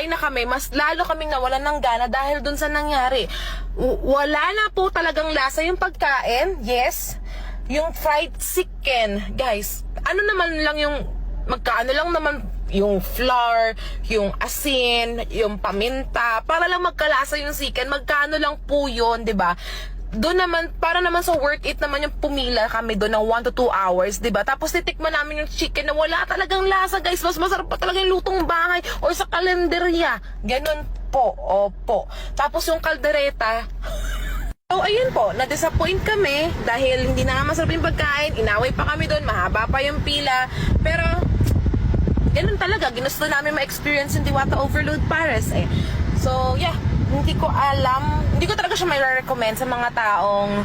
kumakain na kami, mas lalo kaming nawalan ng gana dahil dun sa nangyari. Wala na po talagang lasa yung pagkain. Yes, yung fried chicken, guys, ano naman lang yung, magkaano lang naman yung flour, yung asin, yung paminta, para lang magkalasa yung chicken, magkano lang po yun, 'di ba? Doon naman, para naman sa worth it naman yung pumila kami doon ng 1 to 2 hours, 'di ba? Tapos titikman namin yung chicken na wala talagang lasa, guys. Mas masarap pa talaga yung lutong bahay or sa kalenderya. Ganun po, opo. Tapos yung kaldereta, so ayun po, na-disappoint kami dahil hindi na nga masarap yung pagkain, inaway pa kami doon, mahaba pa yung pila, pero ganun talaga, ginusto namin ma-experience yung Diwata Overload Paris eh. So yeah, hindi ko alam, hindi ko talaga siya may recommend sa mga taong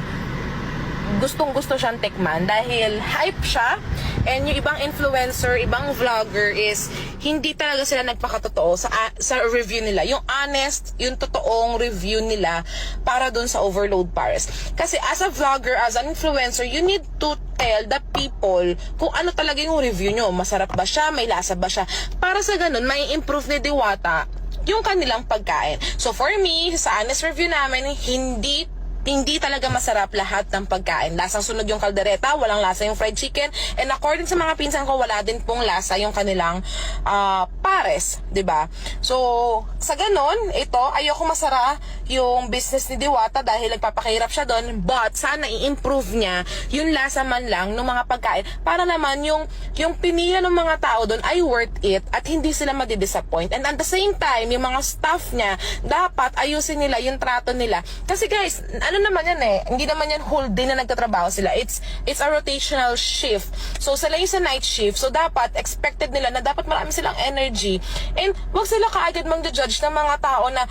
gustong-gusto siyang tikman dahil hype siya, and yung ibang influencer, ibang vlogger is hindi talaga sila nagpakatotoo sa review nila. Yung honest, yung totoong review nila para dun sa Overload Paris. Kasi as a vlogger, as an influencer, you need to tell the people kung ano talaga yung review nyo. Masarap ba siya? May lasa ba siya? Para sa ganun, may improve ni Diwata yung kanilang pagkain. So for me, sa honest review namin, hindi talaga masarap lahat ng pagkain. Lasang sunog yung kaldereta, walang lasa yung fried chicken, and according sa mga pinsan ko, wala din pong lasa yung kanilang pares, 'di ba? So, sa ganon, ito, ayoko masara yung business ni Diwata dahil nagpapakahirap siya doon, but sana i-improve niya yung lasa man lang ng mga pagkain para naman yung pinila ng mga tao doon ay worth it at hindi sila madi-disappoint. And at the same time, yung mga staff niya, dapat ayusin nila yung trato nila. Kasi guys, ano naman yan eh, hindi naman yan whole day na nagtatrabaho sila. It's a rotational shift. So sila yung sa night shift. So dapat expected nila na dapat marami silang energy. And wag sila kaagad mang-judge ng mga tao na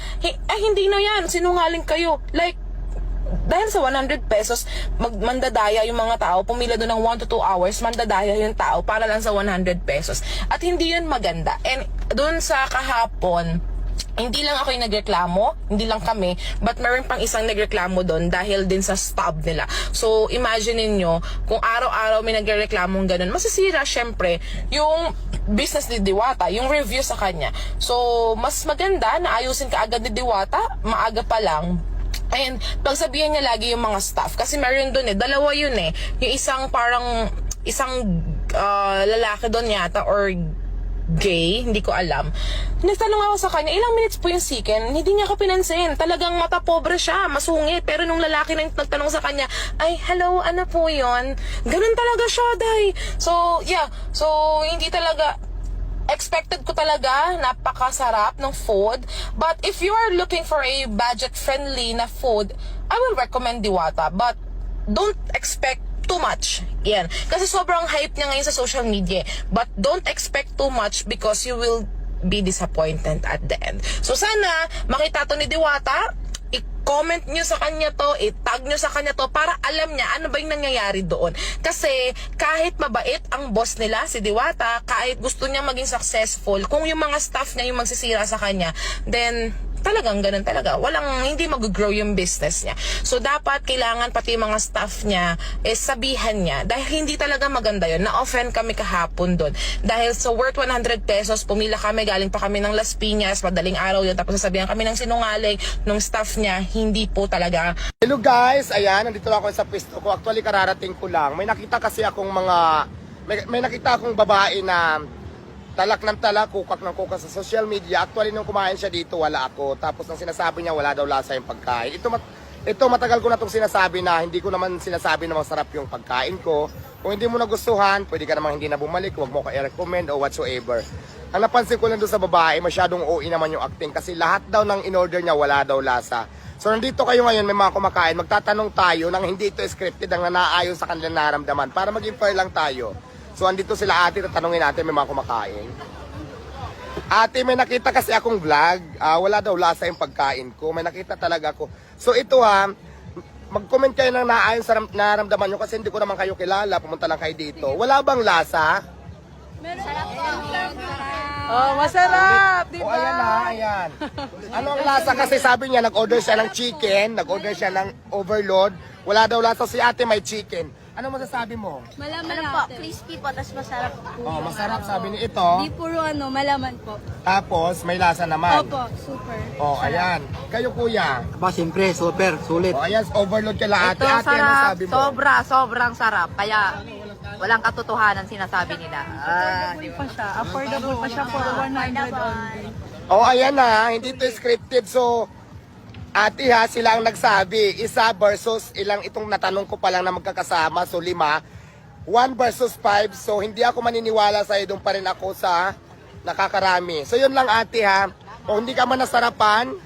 hindi na yan, sinungaling kayo. Like, dahil sa 100 pesos, mandadaya yung mga tao, pumila doon ng 1 to 2 hours, mandadaya yung tao para lang sa 100 pesos. At hindi yun maganda. And doon sa kahapon, hindi lang ako yung nagreklamo, hindi lang kami, but meron pang isang nagreklamo doon dahil din sa stub nila. So, imagine niyo kung araw-araw may nagreklamo ganun, masisira syempre yung business ni Diwata, yung review sa kanya. So, mas maganda na ayusin ka agad ni Diwata, maaga pa lang. And pagsabihan niya lagi yung mga staff, kasi meron doon dalawa yun yung isang lalaki doon yata or gay, hindi ko alam. Nagtanong ako sa kanya, ilang minutes po yung chicken? Hindi niya ako pinansin. Talagang mata pobre siya, masungit. Pero nung lalaki na nagtanong sa kanya, ay, hello, ano po yun? Ganun talaga siya, day. So, yeah. So, hindi talaga, expected ko talaga, napakasarap ng food. But if you are looking for a budget-friendly na food, I will recommend Diwata. But don't expect too much. Yan. Kasi sobrang hype niya ngayon sa social media. But don't expect too much because you will be disappointed at the end. So sana makita to ni Diwata, i-comment nyo sa kanya to, i-tag nyo sa kanya to para alam niya ano ba yung nangyayari doon. Kasi kahit mabait ang boss nila, si Diwata, kahit gusto niya maging successful, kung yung mga staff niya yung magsisira sa kanya, then talagang ganun talaga. Hindi mag-grow yung business niya. So, dapat kailangan pati yung mga staff niya sabihan niya. Dahil hindi talaga maganda yun. Na-offend kami kahapon doon. Dahil sa worth 100 pesos, pumila kami, galing pa kami ng Las Piñas, madaling araw yun. Tapos sasabihan kami ng sinungaling ng staff niya, hindi po talaga. Hello guys, ayan, nandito lang ako sa pwesto ko. Actually, kararating ko lang. May nakita kasi akong may nakita akong babae na talak ng talak, kukak ng kukak sa social media. Actually, nung kumain siya dito, wala ako. Tapos, ang sinasabi niya, wala daw lasa yung pagkain. Ito matagal ko na itong sinasabi na hindi ko naman sinasabi na masarap yung pagkain ko. Kung hindi mo nagustuhan, pwede ka namang hindi na bumalik, huwag mo ka i-recommend o whatsoever. Ang napansin ko lang doon sa babae, masyadong OA naman yung acting kasi lahat daw ng in-order niya, wala daw lasa. So, nandito kayo ngayon, may mga kumakain, magtatanong tayo nang hindi ito scripted, ang nanaayon sa kanilang naramdaman para maging fair lang tayo. So, andito sila ate, tatanungin natin, may mga kumakain. Ate, may nakita kasi akong vlog. Wala daw lasa yung pagkain ko. May nakita talaga ako. So, ito mag-comment kayo ng naayon sa naramdaman nyo kasi hindi ko naman kayo kilala. Pumunta lang kayo dito. Wala bang lasa? Meron. Masarap. Oh, masarap, di ba? Ayan ayan. Ano ang lasa? Kasi sabi niya, nag-order siya ng chicken, nag-order siya ng overload. Wala daw lasa. Si ate may chicken. Ano masasabi mo? Malaman po, crispy po, tapos masarap po. Oh, masarap sabi ni ito. Di puro malaman po. Tapos may lasa naman. Opo, super. Oh, ayan. Kayo kuya. Aba, siyempre, super, sulit. Oh, ayan, overload ka lahat. Ito, Ate, ano sarap. sabi mo? Sobrang sarap. Kaya, walang katotohanan sinasabi nila. Pa siya. Affordable pa siya for 100 only. Oh, ayan na. Hindi to scripted. So, ate ha, sila ang nagsabi. Isa versus ilang itong natanong ko pa lang na magkakasama. So, 5. 1 versus 5. So, hindi ako maniniwala sa'yo. Doon pa rin ako sa nakakarami. So, yun lang ate ha. Kung hindi ka man nasarapan,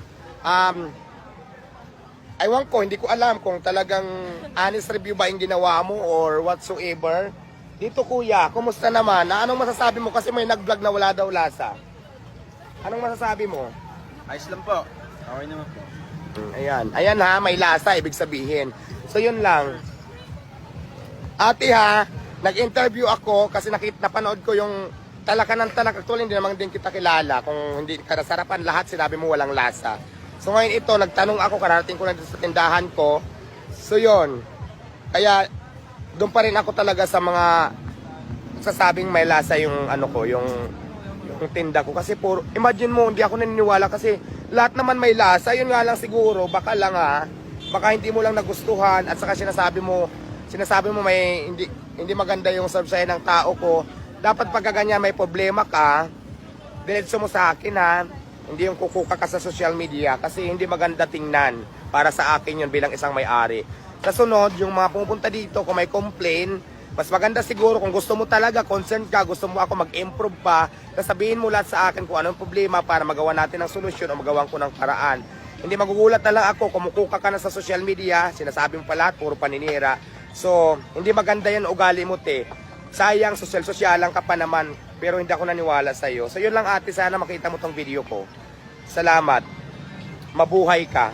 aywan ko, hindi ko alam kung talagang honest review ba yung ginawa mo or whatsoever. Dito kuya, kumusta naman? Anong masasabi mo? Kasi may nag-vlog na wala daw lasa. Anong masasabi mo? Ayos lang po. Okay naman po. Ayan. Ayan ha, may lasa, ibig sabihin. So yun lang. Ate ha, nag-interview ako kasi napanood ko yung talaka ng talaka. Actually, hindi naman din kita kilala. Kung hindi ka nasarapan, lahat sinabi mo walang lasa. So ngayon ito, nagtanong ako, kararating ko lang dito sa tindahan ko. So yun. Kaya, doon pa rin ako talaga sa mga sasabing may lasa yung ano ko, yung tinda ko. Kasi puro, imagine mo, hindi ako naniniwala kasi lahat naman may lasa. Yun nga lang siguro, baka lang baka hindi mo lang nagustuhan at saka sinasabi mo may hindi maganda yung serve sa'yo ng tao ko. Dapat pagka ganyan may problema ka, diretso mo sa akin ha. Hindi yung kukuka ka sa social media kasi hindi maganda tingnan para sa akin yun bilang isang may-ari. Sa sunod, yung mga pumupunta dito, kung may complain, mas maganda siguro kung gusto mo talaga, concerned ka, gusto mo ako mag-improve pa, sasabihin mo lahat sa akin kung anong problema para magawa natin ng solusyon o magawan ko ng paraan. Hindi magugulat na lang ako, kumukuka ka na sa social media, sinasabi mo pa lahat, puro paninira. So, hindi maganda yan ugali mo te. Sayang, sosyal-sosyalan ka pa naman, pero hindi ako naniwala sa'yo. So, yun lang ate, sana makita mo tong video ko. Salamat. Mabuhay ka.